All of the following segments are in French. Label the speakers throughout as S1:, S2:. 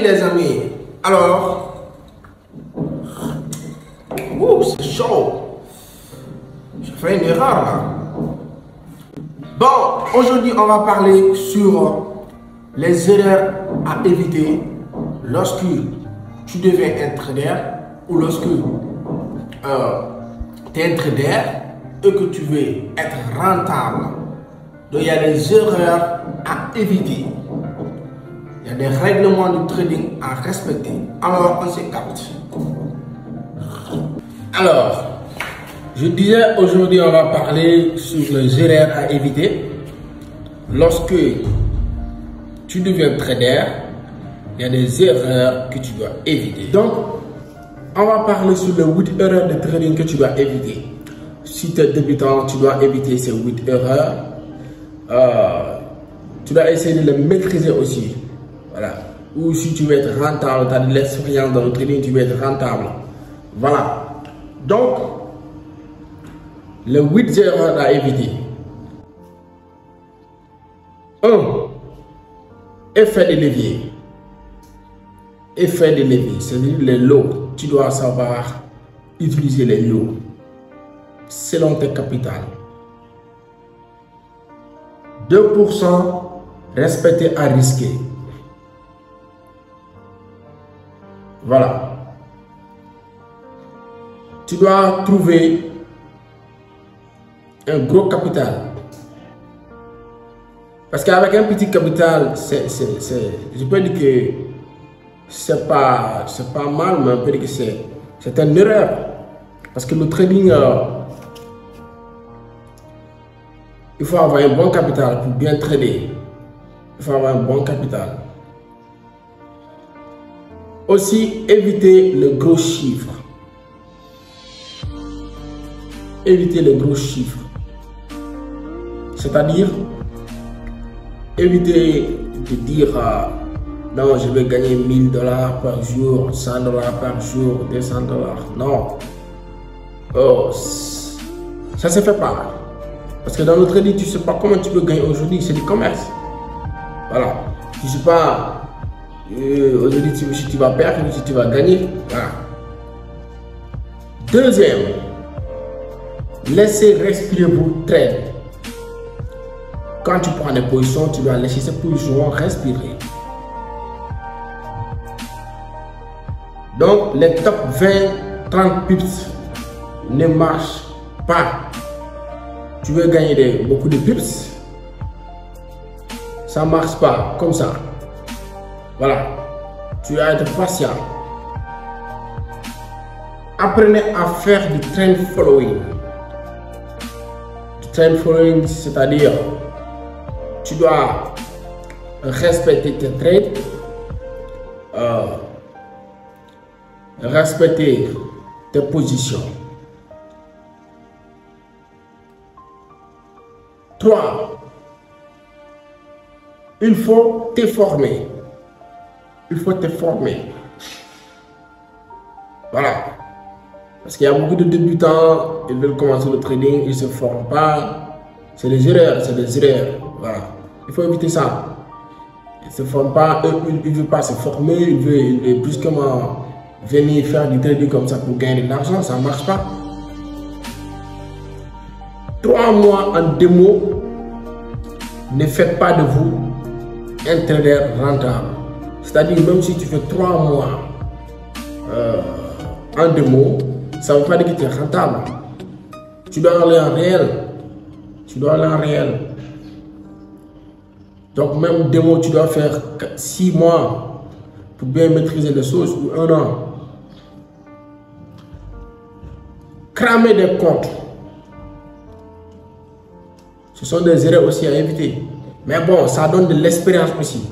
S1: les amis, alors, c'est chaud, j'ai fait une erreur là. Bon, aujourd'hui on va parler sur les erreurs à éviter lorsque tu deviens un trader ou lorsque tu es un trader et que tu veux être rentable. Donc il y a des erreurs à éviter. Il y a des règlements de trading à respecter. Alors, on s'écarte. Alors, je disais aujourd'hui, on va parler sur les erreurs à éviter. Lorsque tu deviens trader, il y a des erreurs que tu dois éviter. Donc, on va parler sur les 8 erreurs de trading que tu dois éviter. Si tu es débutant, tu dois éviter ces 8 erreurs. Tu dois essayer de les maîtriser aussi. Voilà. Ou si tu veux être rentable, tu as de l'expérience dans le trading, tu veux être rentable. Voilà. Donc, les 8 erreurs à éviter. 1. Effet de levier. Effet de levier, c'est-à-dire les lots. Tu dois savoir utiliser les lots selon tes capitales. 2% respecté à risquer. Voilà. Tu dois trouver un gros capital. Parce qu'avec un petit capital, je peux dire que c'est pas mal, mais on peut dire que c'est une erreur. Parce que le trading, il faut avoir un bon capital pour bien trader. Il faut avoir un bon capital. Aussi, éviter le gros chiffre. Éviter les gros chiffres. C'est-à-dire, éviter de dire non, je vais gagner 1000 $ par jour, 100 $ par jour, 200 $. Non. Oh, ça ne se fait pas. Parce que dans le trading, tu ne sais pas comment tu peux gagner aujourd'hui. C'est du commerce. Voilà. Tu ne sais pas aujourd'hui si tu vas perdre ou si tu vas gagner. Voilà. Deuxième, laissez respirer vos trades. Quand tu prends des positions, tu dois laisser ces positions respirer. Donc, les top 20, 30 pips ne marchent pas. Tu veux gagner beaucoup de pips, ça ne marche pas comme ça. Voilà. Tu dois être patient. Apprenez à faire du trend following. Du trend following, c'est-à-dire tu dois respecter tes trades, respecter tes positions. 3. Il faut te former. Il faut te former. Voilà. Parce qu'il y a beaucoup de débutants, ils veulent commencer le trading, ils ne se forment pas. C'est des erreurs, c'est des erreurs. Voilà. Il faut éviter ça. Ils ne se forment pas, ils ne veulent pas se former, ils veulent brusquement venir faire du trading comme ça pour gagner de l'argent, ça ne marche pas. 3 mois en démo ne fait pas de vous un trader rentable. C'est-à-dire, même si tu fais 3 mois en démo, ça ne veut pas dire que tu es rentable. Tu dois aller en réel. Tu dois aller en réel. Donc, même démo, tu dois faire 6 mois pour bien maîtriser les choses ou 1 an. Cramer des comptes. Ce sont des erreurs aussi à éviter. Mais bon, ça donne de l'expérience aussi.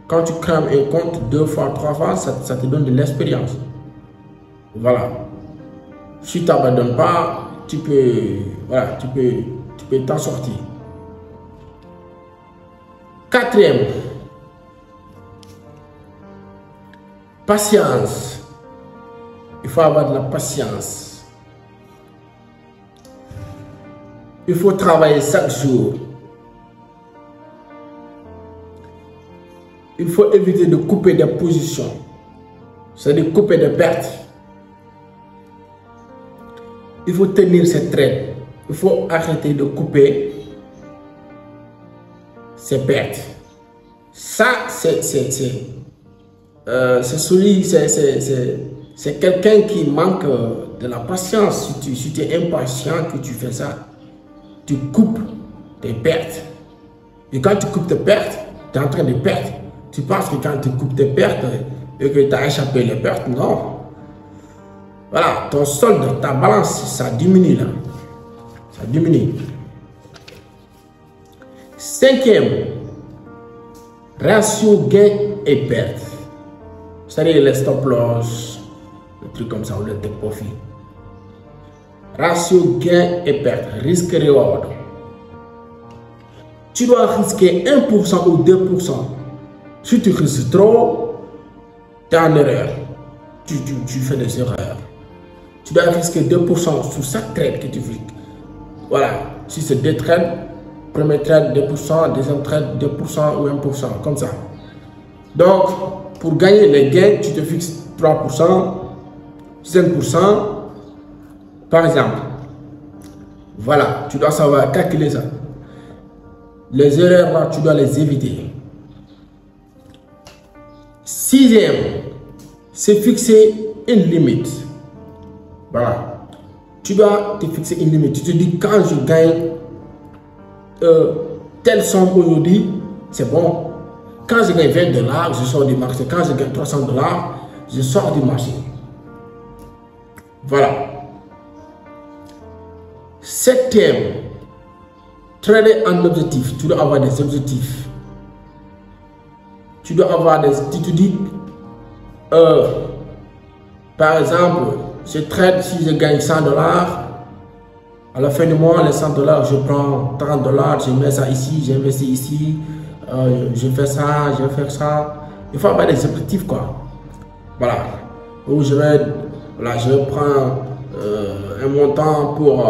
S1: Quand tu crames un compte 2 fois, 3 fois, ça te donne de l'expérience. Voilà. Si tu n'abandonnes pas, tu peux t'en sortir. 4e, patience. Il faut avoir de la patience. Il faut travailler chaque jour. il faut éviter de couper des positions, c'est-à-dire couper des pertes. Il faut tenir ses trades. Il faut arrêter de couper ses pertes. Ça, c'est quelqu'un qui manque de la patience. Si tu es impatient que tu fais ça, tu coupes tes pertes. Et quand tu coupes tes pertes, tu es en train de perdre. Tu penses que quand tu coupes tes pertes et que tu as échappé les pertes, non. Voilà, ton solde, ta balance, ça diminue là. Ça diminue. Cinquième, ratio gain et perte. C'est-à-dire les stop loss, le truc comme ça, ou le take profit. Ratio gain et perte, risque reward. Tu dois risquer 1% ou 2%. Si tu risques trop, tu es en erreur. Tu fais des erreurs. Tu dois risquer 2% sur chaque trade que tu fais. Voilà, si c'est 2 trades, premier trade 2%, deuxième trade 2% ou 1%, comme ça. Donc, pour gagner les gains, tu te fixes 3%, 5%, par exemple. Voilà, tu dois savoir calculer ça. Les erreurs là, tu dois les éviter. Sixième, c'est fixer une limite. Voilà. Tu dois te fixer une limite. Tu te dis, quand je gagne telle somme aujourd'hui, c'est bon. Quand je gagne 20 $, je sors du marché. Quand je gagne 300 $, je sors du marché. Voilà. Septième, trader en objectif. Tu dois avoir des objectifs. Tu dois avoir des... Tu te dis, par exemple, je trade, si je gagne 100 $, à la fin du mois, les 100 $, je prends 30 $, je mets ça ici, j'investis ici, je fais ça, je vais faire ça. Il faut avoir des objectifs, quoi. Voilà. Ou je prends un montant pour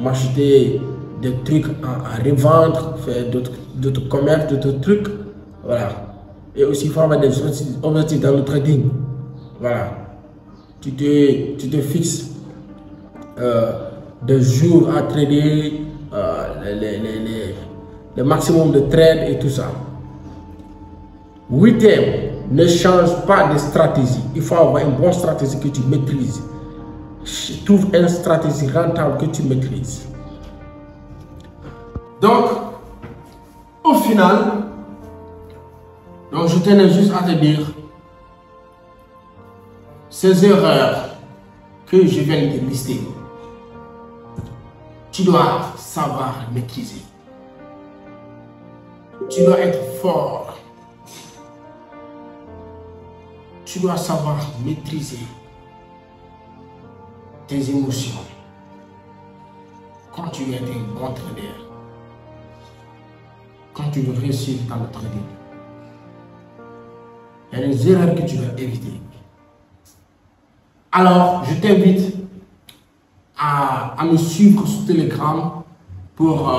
S1: m'acheter des trucs à revendre, faire d'autres commerces, d'autres trucs. Voilà. Et aussi, il faut avoir des objectifs dans le trading. Voilà. Tu te fixes des jours à trader, le maximum de trades et tout ça. Huitième, ne change pas de stratégie. Il faut avoir une bonne stratégie que tu maîtrises. Trouve une stratégie rentable que tu maîtrises. Donc, au final, je tenais juste à te dire ces erreurs que je viens de lister. Tu dois savoir maîtriser. Tu dois être fort. Tu dois savoir maîtriser tes émotions. Quand tu es un bon trader, quand tu veux réussir dans le trading, il y a des erreurs que tu dois éviter. Alors, je t'invite à me suivre sur Telegram pour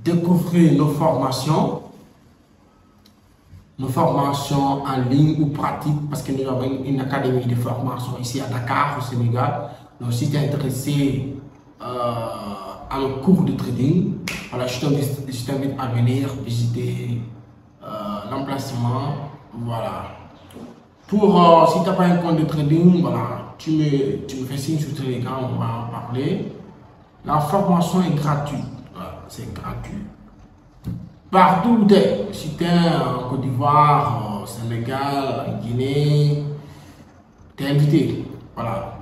S1: découvrir nos formations en ligne ou pratiques, parce que nous avons une académie de formation ici à Dakar, au Sénégal. Donc, si tu es intéressé à un cours de trading, voilà, je t'invite à venir visiter l'emplacement. Voilà. Pour si tu n'as pas un compte de trading, voilà, tu me fais signe sur Telegram, on va en parler. La formation est gratuite. Voilà, c'est gratuit. Partout où tu es, si tu es en Côte d'Ivoire, au Sénégal, en Guinée, tu es invité. Voilà.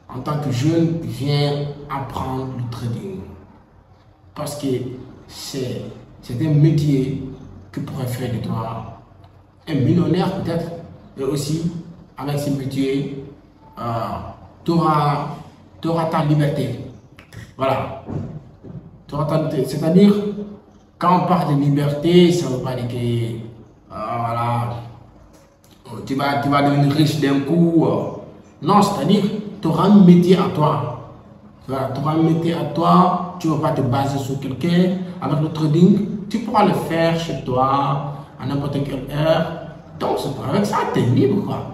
S1: En tant que jeune, viens apprendre le trading. Parce que c'est un métier que pourrait faire de toi un millionnaire peut-être. Et aussi, avec ce métier, tu auras ta liberté. Voilà. Tu auras ta liberté. C'est-à-dire, quand on parle de liberté, ça ne veut pas dire que voilà, tu vas devenir riche d'un coup. Non, c'est-à-dire, tu auras un métier à toi. Voilà, tu auras un métier à toi. Tu ne vas pas te baser sur quelqu'un. Avec le trading, tu pourras le faire chez toi. à n'importe quelle heure. Donc, avec ça, tu es libre, quoi.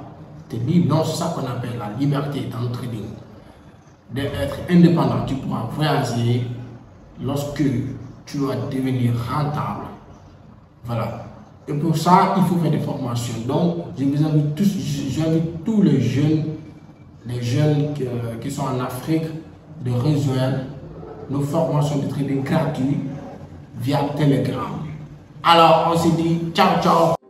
S1: Tu es libre. Donc, c'est ça qu'on appelle la liberté dans le trading. D'être indépendant. Tu pourras voyager lorsque tu vas devenir rentable. Voilà. Et pour ça, il faut faire des formations. Donc, je vous invite tous, j'invite tous les jeunes qui sont en Afrique de rejoindre nos formations de trading gratuites via Telegram. Alors, on se dit ciao, ciao.